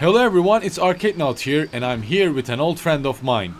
Hello everyone, it's Arcade Note here, and I'm here with an old friend of mine.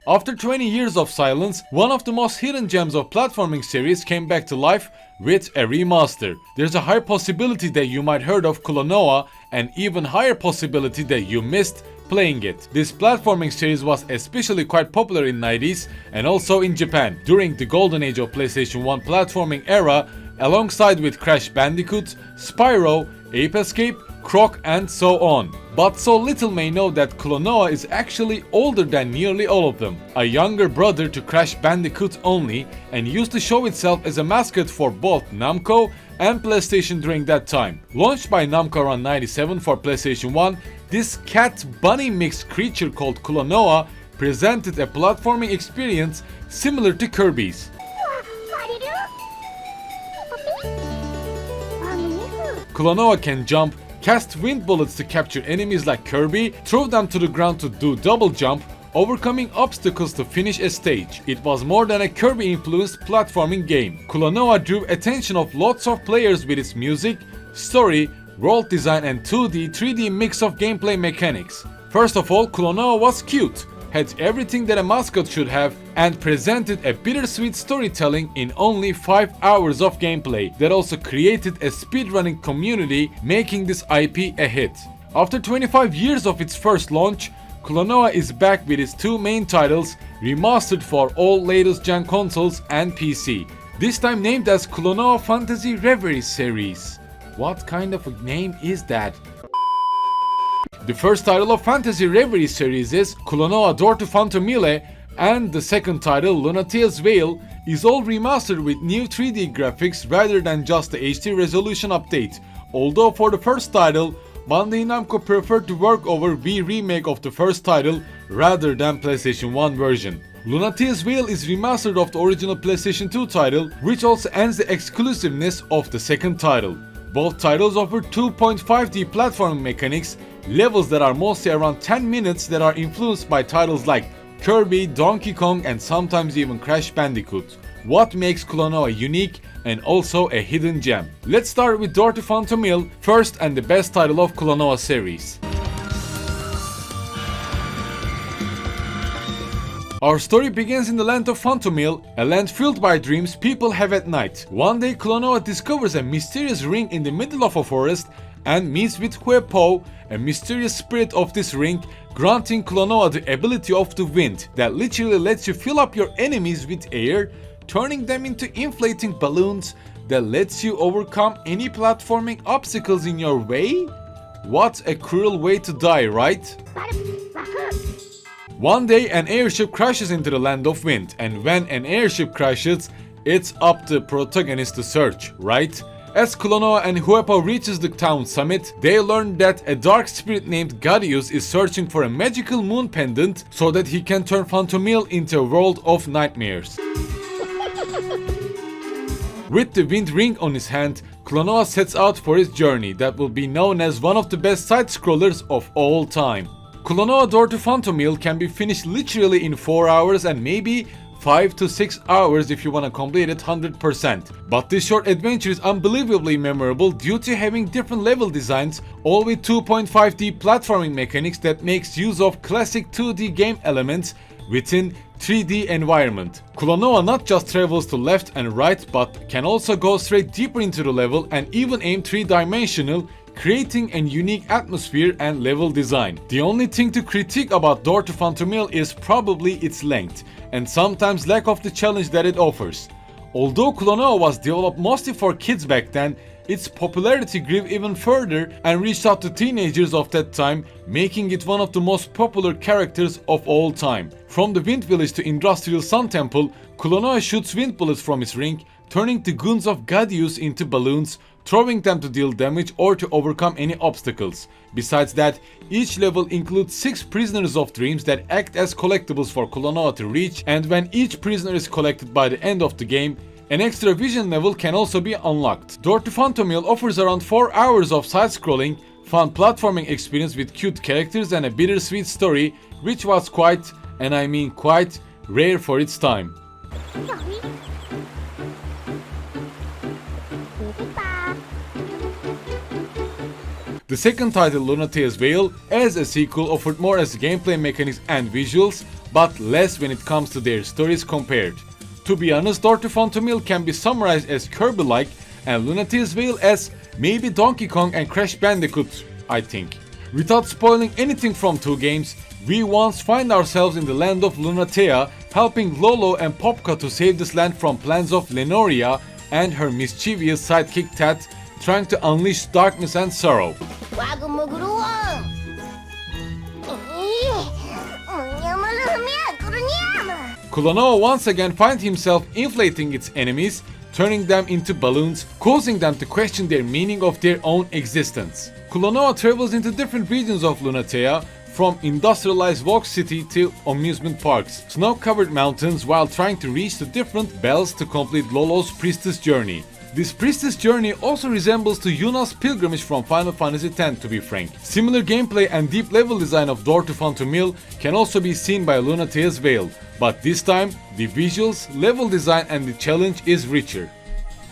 After 20 years of silence, one of the most hidden gems of platforming series came back to life with a remaster. There's a high possibility that you might heard of Klonoa, and even higher possibility that you missed playing it. This platforming series was especially quite popular in 90s and also in Japan during the golden age of PlayStation 1 platforming era, alongside with Crash Bandicoot, Spyro, Ape Escape, Croc and so on. But so little may know that Klonoa is actually older than nearly all of them. A younger brother to Crash Bandicoot only, and used to show itself as a mascot for both Namco and PlayStation during that time. Launched by Namco around 97 for PlayStation 1, this cat-bunny mixed creature called Klonoa presented a platforming experience similar to Kirby's. Klonoa can jump, cast wind bullets to capture enemies like Kirby, throw them to the ground to do double jump, overcoming obstacles to finish a stage. It was more than a Kirby-influenced platforming game. Klonoa drew attention of lots of players with its music, story, world design and 2D, 3D mix of gameplay mechanics. First of all, Klonoa was cute, had everything that a mascot should have, and presented a bittersweet storytelling in only 5 hours of gameplay that also created a speedrunning community, making this IP a hit. After 25 years of its first launch, Klonoa is back with its two main titles, remastered for all latest gen consoles and PC. This time named as Klonoa Phantasy Reverie Series. What kind of a name is that? The first title of Phantasy Reverie Series is Klonoa Door to Phantomile, and the second title, Lunatea's Veil, is all remastered with new 3D graphics rather than just the HD resolution update. Although for the first title, Bandai Namco preferred to work over Wii remake of the first title rather than PlayStation 1 version. Lunatea's Veil is remastered of the original PlayStation 2 title, which also ends the exclusiveness of the second title. Both titles offer 2.5D platforming mechanics, levels that are mostly around 10 minutes that are influenced by titles like Kirby, Donkey Kong and sometimes even Crash Bandicoot. What makes Klonoa unique and also a hidden gem? Let's start with Door to Phantomile, first and the best title of Klonoa series. Our story begins in the land of Phantomile, a land filled by dreams people have at night. One day Klonoa discovers a mysterious ring in the middle of a forest and meets with Huepo, a mysterious spirit of this ring, granting Klonoa the ability of the wind that literally lets you fill up your enemies with air, turning them into inflating balloons that lets you overcome any platforming obstacles in your way? What a cruel way to die, right? One day an airship crashes into the land of wind, and when an airship crashes, it's up to the protagonist to search, right? As Klonoa and Huepo reaches the town summit, they learn that a dark spirit named Gadius is searching for a magical moon pendant so that he can turn Phantomile into a world of nightmares. With the wind ring on his hand, Klonoa sets out for his journey that will be known as one of the best side-scrollers of all time. Klonoa Door to Phantomile can be finished literally in 4 hours and maybe 5 to 6 hours if you want to complete it 100%. But this short adventure is unbelievably memorable due to having different level designs, all with 2.5D platforming mechanics that makes use of classic 2D game elements within 3D environment. Klonoa not just travels to left and right, but can also go straight deeper into the level and even aim 3-dimensional, creating a unique atmosphere and level design. The only thing to critique about Door to Phantomile is probably its length, and sometimes lack of the challenge that it offers. Although Klonoa was developed mostly for kids back then, its popularity grew even further and reached out to teenagers of that time, making it one of the most popular characters of all time. From the Wind Village to Industrial Sun Temple, Klonoa shoots wind bullets from his ring, turning the goons of Gadius into balloons, throwing them to deal damage or to overcome any obstacles. Besides that, each level includes 6 prisoners of dreams that act as collectibles for Klonoa to reach, and when each prisoner is collected by the end of the game, an extra vision level can also be unlocked. Door to Phantomile offers around 4 hours of side-scrolling, fun platforming experience with cute characters and a bittersweet story, which was quite, and I mean quite, rare for its time. The The second title, Lunatea's Veil, as a sequel offered more as gameplay mechanics and visuals, but less when it comes to their stories compared. To be honest, Door to Phantomile can be summarized as Kirby-like and Lunatea's Veil as maybe Donkey Kong and Crash Bandicoot, I think. Without spoiling anything from two games, we once find ourselves in the land of Lunatea, helping Lolo and Popka to save this land from plans of Lenoria and her mischievous sidekick Tat, trying to unleash darkness and sorrow. Klonoa once again finds himself inflating its enemies, turning them into balloons, causing them to question their meaning of their own existence. Klonoa travels into different regions of Lunatea, from industrialized Vogue City to amusement parks, snow-covered mountains, while trying to reach the different bells to complete Lolo's priestess journey. This priestess journey also resembles to Yuna's pilgrimage from Final Fantasy X, to be frank. Similar gameplay and deep level design of Door to Phantomile can also be seen by Lunatea's Veil, but this time the visuals, level design and the challenge is richer.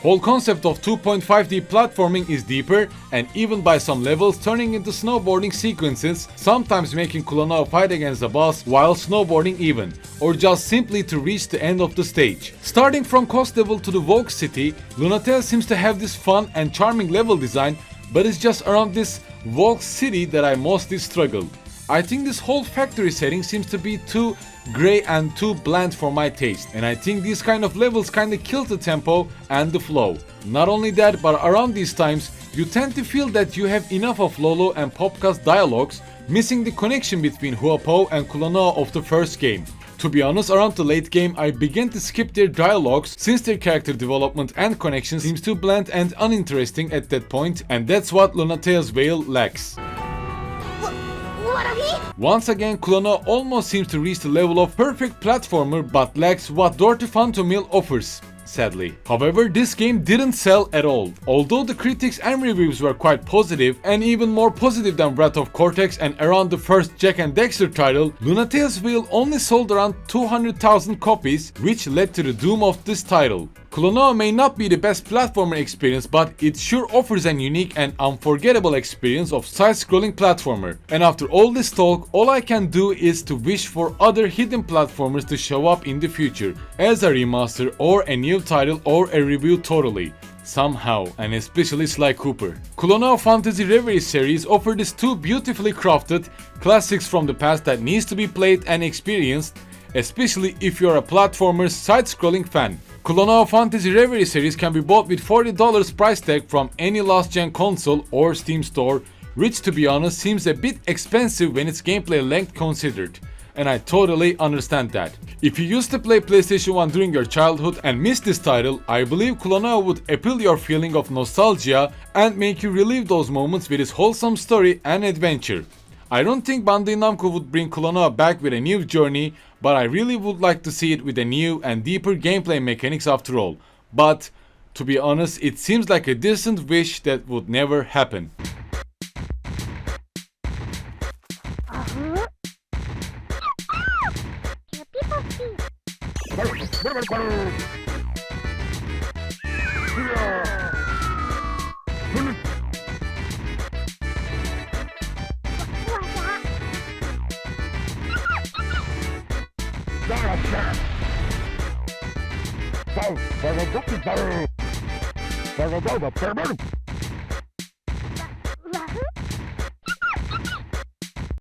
Whole concept of 2.5D platforming is deeper and even by some levels turning into snowboarding sequences, sometimes making Klonoa fight against the boss while snowboarding even, or just simply to reach the end of the stage. Starting from coast level to the Vogue City, Lunatea seems to have this fun and charming level design, but it's just around this Vogue City that I mostly struggle. I think this whole factory setting seems to be too grey and too bland for my taste, and I think these kind of levels kinda kill the tempo and the flow. Not only that, but around these times, you tend to feel that you have enough of Lolo and Popka's dialogues, missing the connection between Huapo and Klonoa of the first game. To be honest, around the late game, I began to skip their dialogues since their character development and connection seems too bland and uninteresting at that point, and that's what Lunatea's Veil lacks. Once again, Klonoa almost seems to reach the level of perfect platformer but lacks what Door to Phantomile offers, sadly. However, this game didn't sell at all. Although the critics and reviews were quite positive, and even more positive than Wrath of Cortex and around the first Jak and Daxter title, Lunatea's Veil only sold around 200,000 copies, which led to the doom of this title. Klonoa may not be the best platformer experience, but it sure offers an unique and unforgettable experience of side-scrolling platformer. And after all this talk, all I can do is to wish for other hidden platformers to show up in the future, as a remaster or a new title or a review totally. Somehow, and especially Sly Cooper. Klonoa Phantasy Reverie Series offered these two beautifully crafted classics from the past that needs to be played and experienced, especially if you're a platformer side-scrolling fan. Klonoa Phantasy Reverie Series can be bought with $40 price tag from any last-gen console or Steam store, which to be honest seems a bit expensive when its gameplay length considered. And I totally understand that. If you used to play PlayStation 1 during your childhood and missed this title, I believe Klonoa would appeal your feeling of nostalgia and make you relive those moments with its wholesome story and adventure. I don't think Bandai Namco would bring Klonoa back with a new journey, but I really would like to see it with a new and deeper gameplay mechanics after all. But, to be honest, it seems like a distant wish that would never happen. So,